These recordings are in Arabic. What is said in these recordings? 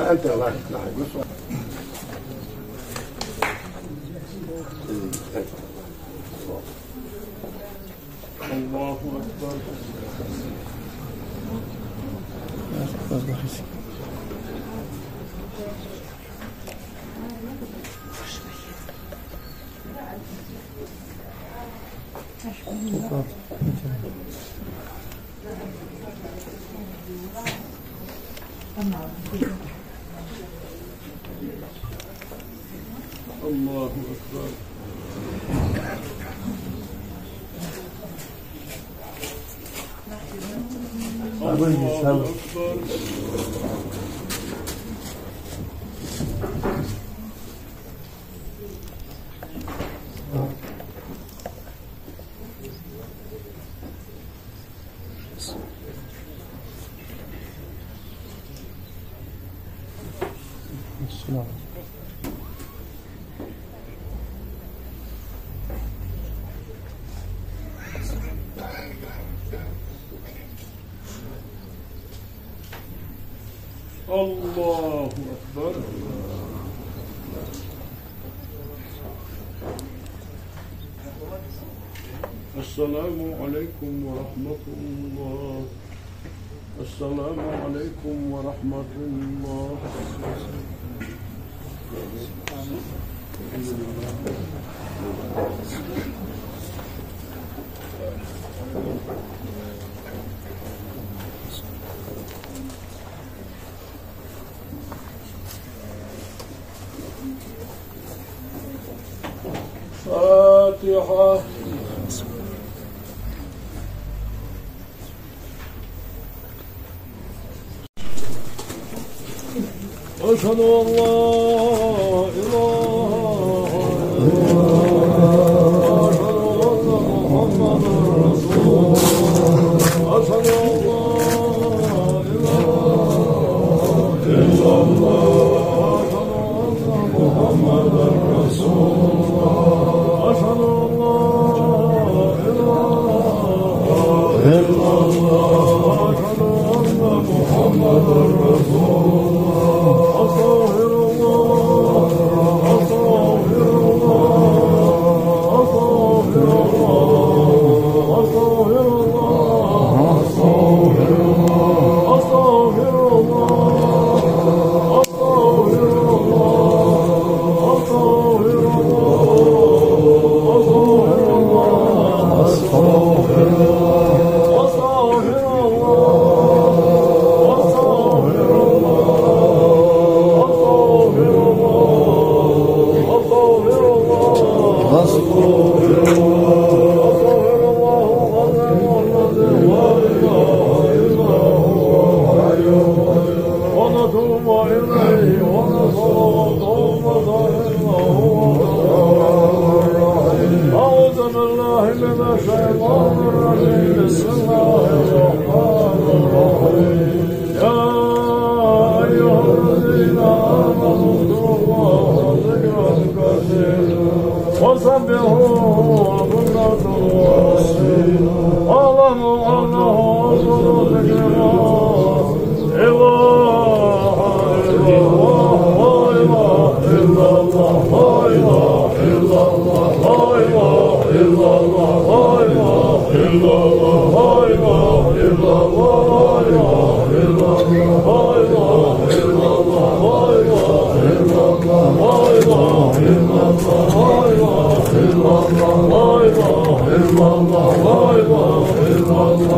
أنت الله أكبر. السلام عليكم ورحمة الله. السلام عليكم ورحمة الله. فاتحة. أشهد أن لا إله إلا الله. أشهد أن لا إله إلا الله. أشهد أن محمدا رسول الله. أشهد أن لا إله إلا الله. أشهد أن محمدا رسول الله. أستغفر الله. أستغفر الله. أستغفر الله. أستغفر الله. أستغفر الله. أستغفر الله. أستغفر الله. أستغفر الله. أستغفر الله. أستغفر Allah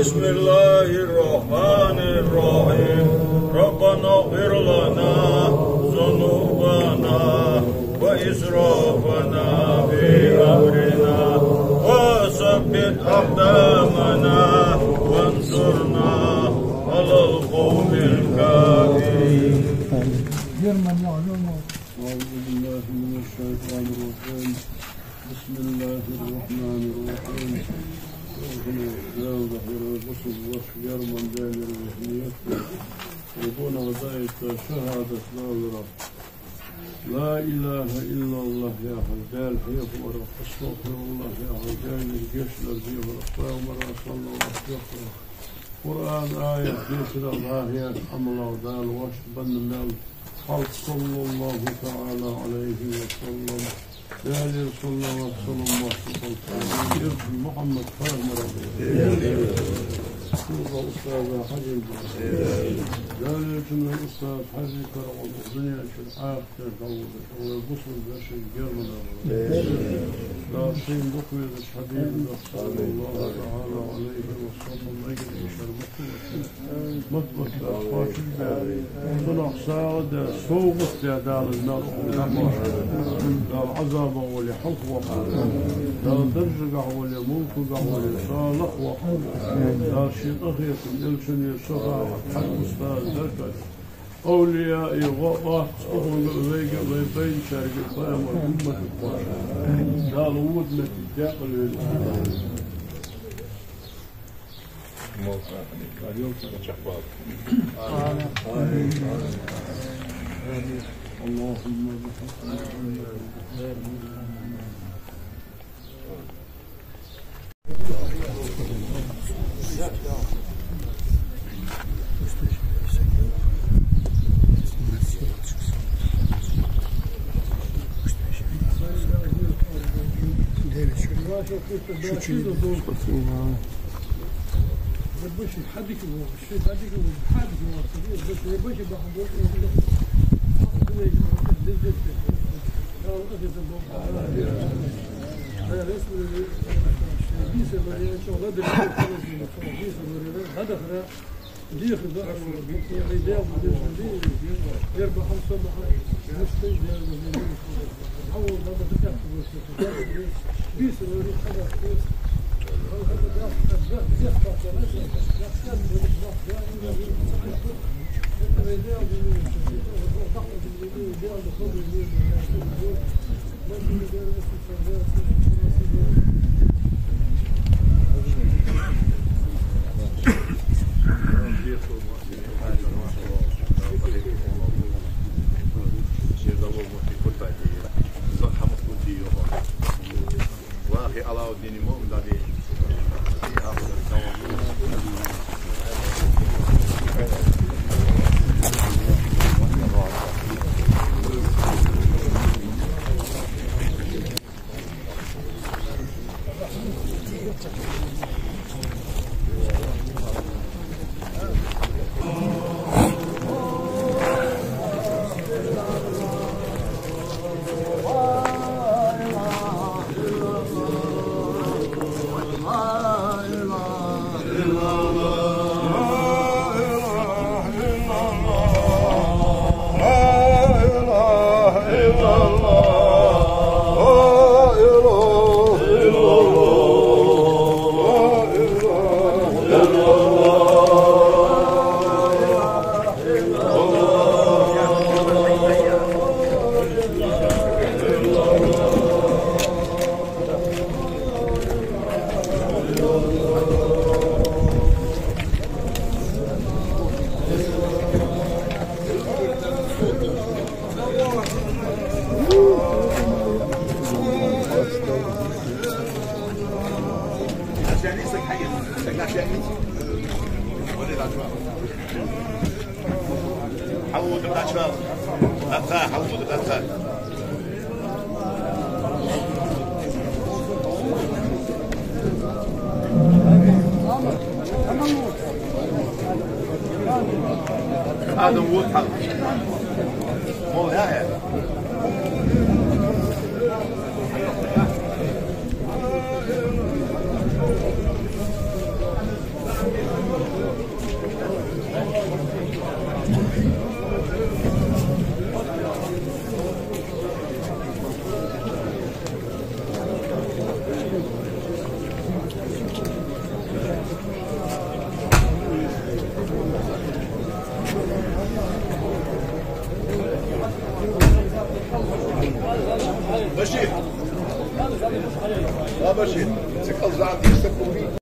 بسم الله الرحمن الرحيم ربنا اغفر لنا ذنوبنا أقدامنا وانصرنا على القوم الكافرين. أعوذ بالله من الشيطان الرجيم. بسم الله الرحمن الرحيم. من دين الوهمية يكون وضعت شهادة لا إله إلا الله يا حجال حيث ورق استغفر الله يا حجال الجيش الذي ورقه ومرأة صلى الله عليه وسلم قرآن آية جيش الله يا حمل ودال واشبن من خلق صلى الله تعالى عليه وسلم يا لي صلى الله عليه وسلم محمد فاهم ربي شوف أستاذ حجي جالتنا الأستاذ حجي كرم الدنيا في الآخر والبصر باش الجرمنا دارسين بقوة الحبيب صلى الله تعالى عليه وسلم أجل إشار مطبخ أخوات الباري من أقصاد سوق استعداد النار دار عذاب ولحق وقت دار درجة ولملك ولصالح وقت دار شيء أخيط الإلسن يسرع حق أستاذ دركت أولياء غطاء أخوة إليك بين شارك القيام والأمة القرآن دار ودمة الجاقل اللهم Больше حدك هو الشيء حدك هو حدك هو بس больше بحضور هذا وضحك مو لا Baba shit. It's a calzati, it's a